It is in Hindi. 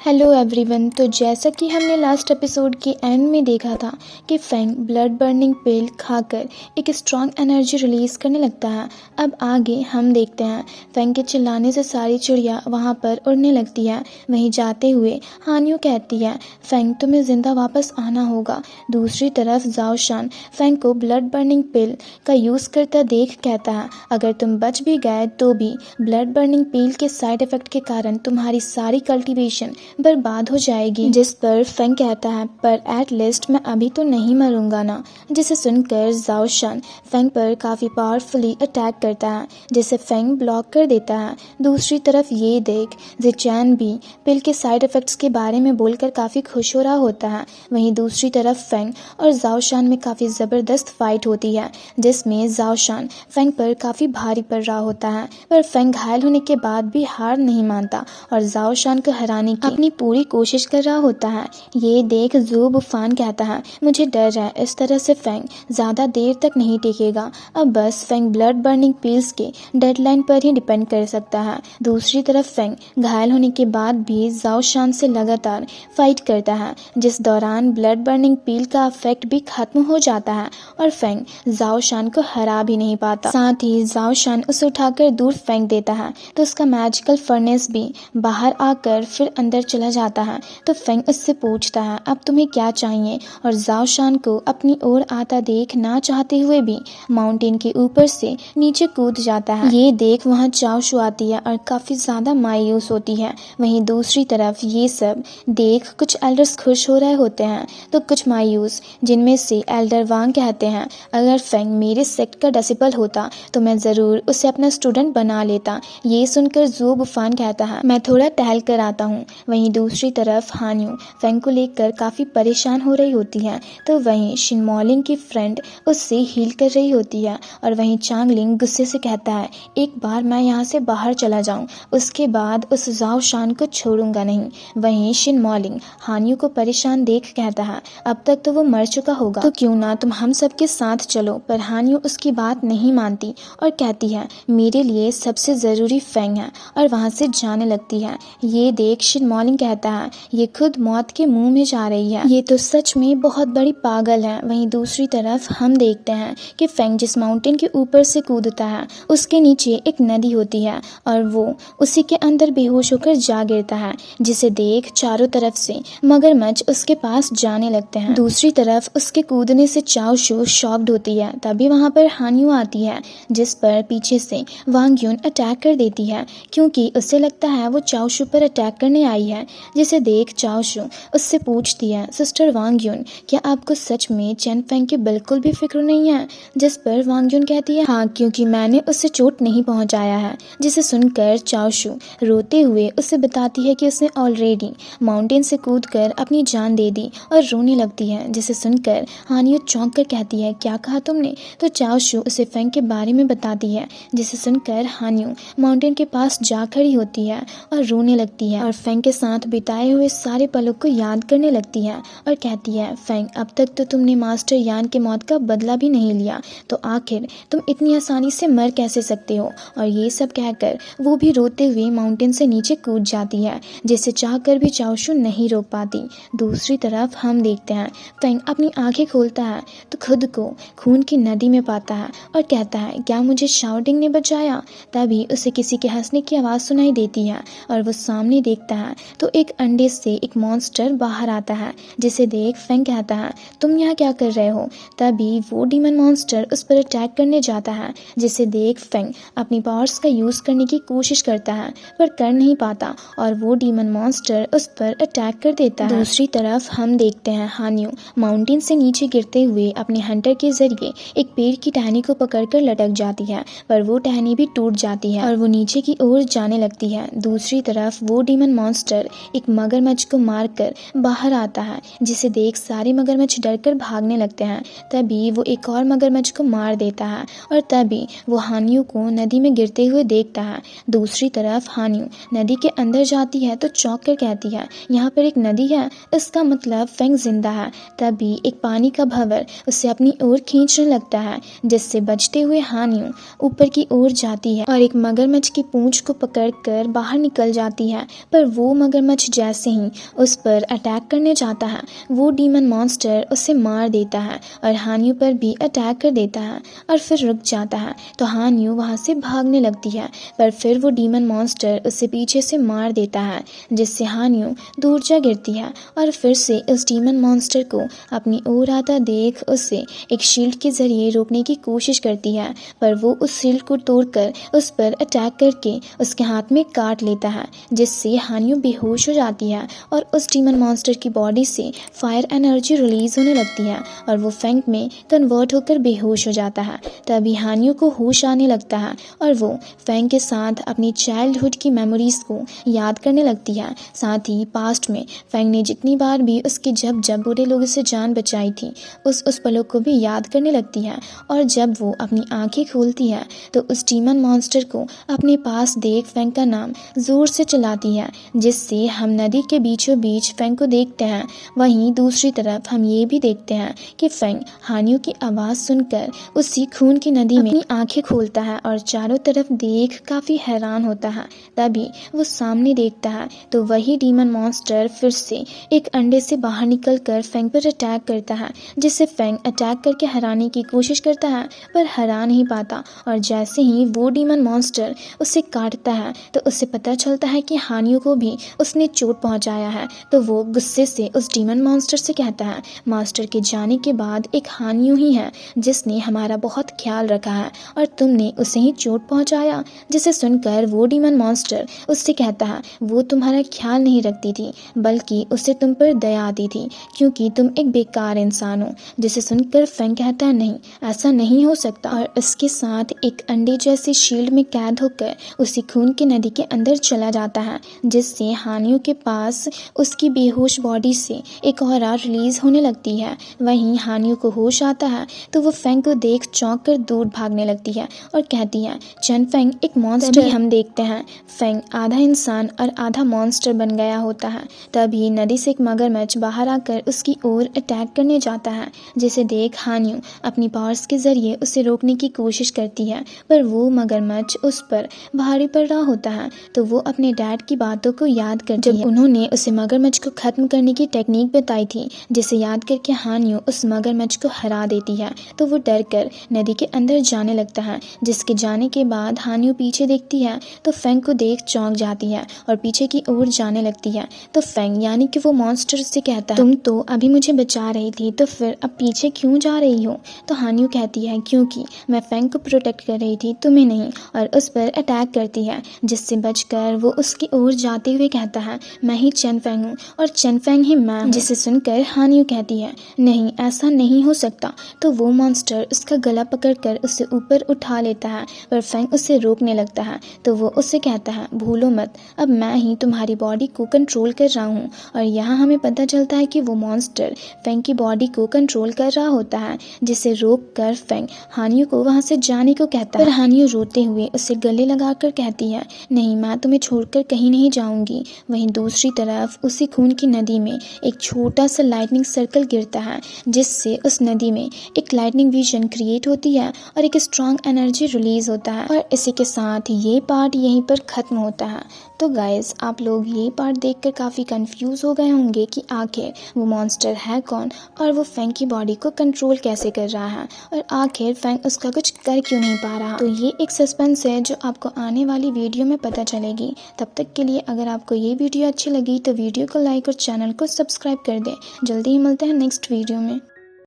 Hello everyone. तो जैसा कि हमने लास्ट एपिसोड के एंड में देखा था कि फेंग ब्लड बर्निंग पिल खाकर एक स्ट्रॉन्ग एनर्जी रिलीज़ करने लगता है। अब आगे हम देखते हैं फेंग के चिल्लाने से सारी चिड़िया वहां पर उड़ने लगती है। वहीं जाते हुए हानियो कहती है फेंग तुम्हें ज़िंदा वापस आना होगा। दूसरी तरफ जाओशान फेंग को ब्लड बर्निंग पिल का यूज़ करता देख कहता है अगर तुम बच भी गए तो भी ब्लड बर्निंग पिल के साइड इफ़ेक्ट के कारण तुम्हारी सारी कल्टीवेशन बर्बाद हो जाएगी। जिस पर फेंग कहता है पर एट लीस्ट मैं अभी तो नहीं मरूंगा ना। जिसे सुनकर जाओशान फेंग पर काफ़ी पावरफुली अटैक करता है जिसे फेंग ब्लॉक कर देता है। दूसरी तरफ ये देख जिचैन भी पिल के साइड इफ़ेक्ट्स के बारे में बोलकर काफ़ी खुश हो रहा होता है। वहीं दूसरी तरफ फेंग और जाओशान में काफ़ी ज़बरदस्त फाइट होती है जिसमें जाओशान फेंग पर काफ़ी भारी पड़ रहा होता है पर फेंग घायल होने के बाद भी हार नहीं मानता और जाओशान को हराने की अपनी पूरी कोशिश कर रहा होता है। ये देख जू बुफान कहता है मुझे डर है इस तरह से फेंग ज़्यादा देर तक नहीं टिकेगा। अब बस फेंग ब्लड बर्निंग पिल्स के डेडलाइन पर ही डिपेंड कर सकता है। दूसरी तरफ फेंग घायल होने के बाद भी जाओशान से लगातार फाइट करता है जिस दौरान ब्लड बर्निंग पिल का इफेक्ट भी खत्म हो जाता है और फेंग जाओशान को हरा भी नहीं पाता। साथ ही जाओशान उसे उठाकर दूर फेंक देता है तो उसका मैजिकल फर्नेस भी बाहर आकर फिर अंदर चला जाता है। तो फेंग उससे पूछता है अब तुम्हें क्या चाहिए और जाओशान को अपनी ओर आता देख ना चाहते हुए भी माउंटेन के ऊपर से नीचे कूद जाता है। ये देख वहाँ चाओशू आती है और काफी ज्यादा मायूस होती है। वहीं दूसरी तरफ ये सब देख कुछ एल्डर्स खुश हो रहे होते हैं तो कुछ मायूस, जिनमें से एल्डर वांग कहते हैं अगर फेंग मेरे सेक्ट का डिसिपल होता तो मैं जरूर उसे अपना स्टूडेंट बना लेता। ये सुनकर जू बुफान कहता है मैं थोड़ा टहल कर आता हूँ। वहीं दूसरी तरफ हानियो फेंग को लेकर काफ़ी परेशान हो रही होती है तो वहीं शिनमोलिंग की फ्रेंड उससे हील कर रही होती है और वहीं चांगलिंग गुस्से से कहता है एक बार मैं यहाँ से बाहर चला जाऊँ उसके बाद उस जाओशान को छोड़ूंगा नहीं। वहीं शिनमोलिंग हानियो को परेशान देख कहता है अब तक तो वो मर चुका होगा तो क्यों ना तुम हम सबके साथ चलो। पर हानियो उसकी बात नहीं मानती और कहती है मेरे लिए सबसे ज़रूरी फेंग है और वहाँ से जाने लगती है। ये देख शिनमोलिंग कहता है ये खुद मौत के मुंह में जा रही है, ये तो सच में बहुत बड़ी पागल है। वहीं दूसरी तरफ हम देखते हैं कि फेंग जिस माउंटेन के ऊपर से कूदता है उसके नीचे एक नदी होती है और वो उसी के अंदर बेहोश होकर जा गिरता है जिसे देख चारों तरफ से मगरमच्छ उसके पास जाने लगते हैं। दूसरी तरफ उसके कूदने से चाओशू शॉक्ड होती है। तभी वहाँ पर हानियो आती है जिस पर पीछे से वांग यून अटैक कर देती है क्योंकि उसे लगता है वो चाओशू पर अटैक करने आई है। जिसे देख चाओशू उससे पूछती है सिस्टर वांग यून क्या आपको सच में चेन फेंग की बिल्कुल भी फिक्र नहीं है। जिस पर वांग यून कहती है हाँ क्योंकि मैंने उससे चोट नहीं पहुंचाया है। जिसे सुनकर चाओशू रोते हुए उसे बताती है कि उसने ऑलरेडी माउंटेन से कूदकर अपनी जान दे दी और रोने लगती है। जिसे सुनकर हानियो चौंक कर कहती है क्या कहा तुमने। तो चाओशू उसे फेंग के बारे में बताती है जिसे सुनकर हानियो माउंटेन के पास जा खड़ी होती है और रोने लगती है और फेंग के साथ बिताए हुए सारे पलों को याद करने लगती है और कहती है फेंग अब तक तो तुमने मास्टर यान की मौत का बदला भी नहीं लिया तो आखिर तुम इतनी आसानी से मर कैसे सकते हो। और ये सब कहकर वो भी रोते हुए माउंटेन से नीचे कूद जाती है जिसे चाहकर भी चाओशू नहीं रोक पाती। दूसरी तरफ हम देखते हैं फेंग अपनी आंखें खोलता है तो खुद को खून की नदी में पाता है और कहता है क्या मुझे शाउटिंग ने बचाया। तभी उसे किसी के हंसने की आवाज़ सुनाई देती है और वो सामने देखता है तो एक अंडे से एक मॉन्स्टर बाहर आता है। जिसे देख फेंग कहता है तुम यहाँ क्या कर रहे हो। तभी वो डीमन मॉन्स्टर उस पर अटैक करने जाता है। जिसे देख फेंग अपनी पावर्स का यूज़ करने की कोशिश करता है पर कर नहीं पाता और वो डीमन मॉन्स्टर उस पर अटैक कर देता है। दूसरी तरफ हम देखते हैं हानियो माउंटेन से नीचे गिरते हुए अपने हंटर के जरिए एक पेड़ की टहनी को पकड़कर लटक जाती है पर वो टहनी भी टूट जाती है और वो नीचे की ओर जाने लगती है। दूसरी तरफ वो डीमन मॉन्स्टर एक मगरमच्छ को मारकर बाहर आता है जिसे देख सारे मगरमच्छ डरकर भागने लगते हैं। तभी वो एक और मगरमच्छ को मार देता है और तभी वो हानियो को नदी में गिरते हुए देखता है। दूसरी तरफ हानियो नदी के अंदर जाती है तो चौंक कर कहती है यहाँ पर एक नदी है इसका मतलब फेंग जिंदा है। तभी एक पानी का भंवर उसे अपनी ओर खींचने लगता है जिससे बचते हुए हानियो ऊपर की ओर जाती है और एक मगरमच्छ की पूंछ को पकड़कर बाहर निकल जाती है पर वो मगरमच्छ जैसे ही उस पर अटैक करने जाता है, वो डीमन मॉन्स्टर उसे मार देता है और हान्यू पर भी अटैक कर देता है और फिर रुक जाता है। तो हान्यू वहाँ से भागने लगती है, पर फिर वो डीमन मॉन्स्टर उसे पीछे से मार देता है, जिससे हान्यू दूर जा गिरती है और फिर से उस डीमन मॉन्स्टर को अपनी ओर आता देख उसे एक शील्ड के जरिए रोकने की कोशिश करती है, पर वो उस शील्ड को तोड़कर उस पर अटैक करके उसके हाथ में काट लेता है, जिससे हान्यू बेहोश हो जाती है और उस डीमन मॉन्स्टर की बॉडी से फायर एनर्जी रिलीज होने लगती है और वो फैंग में कन्वर्ट होकर बेहोश हो जाता है। तभी हान्यू को होश आने लगता है और वो फैंग के साथ अपनी चाइल्डहुड की मेमोरीज को याद करने लगती है। साथ ही पास्ट में फैंग ने जितनी बार भी उसके जब जब बुरे लोगों से जान बचाई थी, उस पलों को भी याद करने लगती है। और जब वो अपनी आंखें खोलती है तो उस डीमन मॉन्स्टर को अपने पास देख फैंग का नाम जोर से चिल्लाती है, जिससे हम नदी के बीचों बीच फैंग को देखते हैं। वहीं दूसरी तरफ हम ये भी देखते हैं कि फैंग हान्यू की आवाज़ सुनकर उसी खून की नदी में अपनी आंखें खोलता है और चारों तरफ देख काफ़ी हैरान होता है। तभी वो सामने देखता है तो वही डीमन मॉन्स्टर फिर से एक अंडे से बाहर निकलकर फैंग पर अटैक करता है, जिससे फैंग अटैक करके हराने की कोशिश करता है पर हरा नहीं पाता। और जैसे ही वो डीमन मॉन्स्टर उसे काटता है तो उसे पता चलता है कि हान्यू को भी उसने चोट पहुंचाया है। तो वो गुस्से से उस डीमन मॉन्स्टर से कहता है, मास्टर के जाने के बाद एक हान्यू ही है जिसने हमारा बहुत ख्याल रखा है और तुमने उसे ही चोट पहुंचाया। जिसे सुनकर वो डीमन मॉन्स्टर उससे कहता है, वो तुम्हारा ख्याल नहीं रखती थी बल्कि उसे तुम पर दया आती थी क्योंकि तुम एक बेकार इंसान हो। जिसे सुनकर फैंग कहता है, नहीं ऐसा नहीं हो सकता, और इसके साथ एक अंडे जैसे शील्ड में कैद होकर उसी खून की नदी के अंदर चला जाता है, जिससे हान्यू के पास उसकी बेहोश बॉडी से एक ऑरा रिलीज होने लगती है। वहीं हान्यू को होश आता है तो वो फैंग को देख चौंक कर दूर भागने लगती है और कहती है, चन फैंग एक मॉन्स्टर। हम देखते हैं फैंग आधा इंसान और आधा मॉन्स्टर बन गया होता है। तभी नदी से एक मगरमच्छ बाहर आकर उसकी ओर अटैक करने जाता है, जिसे देख हान्यू अपनी पावर्स के जरिए उसे रोकने की कोशिश करती है, पर वो मगरमच्छ उस पर भारी पड़ रहा होता है। तो वो अपने डैड की बातों को याद करती है, उन्होंने उसे मगरमच्छ को खत्म करने की टेक्निक बताई थी, जिसे याद करके हान्यू उस मगरमच्छ को हरा देती है। तो वो डर कर नदी के अंदर जाने लगता है, जिसके जाने के बाद हान्यू पीछे देखती है तो फैंग को देख चौंक जाती है और पीछे की ओर जाने लगती है। तो फैंग यानी कि वो मॉन्स्टर से कहता है, तुम तो अभी मुझे बचा रही थी तो फिर अब पीछे क्यों जा रही हो। तो हान्यू कहती है, क्योंकि मैं फैंग को प्रोटेक्ट कर रही थी, तुम्हें नहीं, और उस पर अटैक करती है, जिससे बचकर वो उसकी ओर जाते हुए कहता है, मैं ही चन फैंग हूँ और चन फैंग ही मैं हूँ। जिसे सुनकर हान्यू कहती है, नहीं ऐसा नहीं हो सकता। तो वो मॉन्स्टर उसका गला पकड़कर उसे ऊपर उठा लेता है, पर फैंग उसे रोकने लगता है। तो वो उससे कहता है, भूलो मत, अब मैं ही तुम्हारी बॉडी को कंट्रोल कर रहा हूँ। और यहाँ हमें पता चलता है कि वो मॉन्स्टर फैंग की बॉडी को कंट्रोल कर रहा होता है, जिसे रोक कर फैंग हान्यू को वहाँ से जाने को कहता है। पर हान्यू रोते हुए उसे गले लगाकर कहती है, नहीं मैं तुम्हें छोड़कर कहीं नहीं जाऊंगी। वहीं दूसरी तरफ उसी खून की नदी में एक छोटा सा लाइटनिंग सर्कल गिरता है, जिससे उस नदी में एक लाइटनिंग विजन क्रिएट होती है और एक स्ट्रॉन्ग एनर्जी रिलीज होता है। और इसी के साथ ये पार्ट यहीं पर ख़त्म होता है। तो गाइज आप लोग ये पार्ट देखकर काफ़ी कंफ्यूज हो गए होंगे कि आखिर वो मॉन्स्टर है कौन और वो फैंग की बॉडी को कंट्रोल कैसे कर रहा है और आखिर फैंग उसका कुछ कर क्यों नहीं पा रहा। तो ये एक सस्पेंस है जो आपको आने वाली वीडियो में पता चलेगी। तब तक के लिए अगर आपको ये वीडियो अच्छी लगी तो वीडियो को लाइक और चैनल को सब्सक्राइब कर दें। जल्दी ही मिलते हैं नेक्स्ट वीडियो में।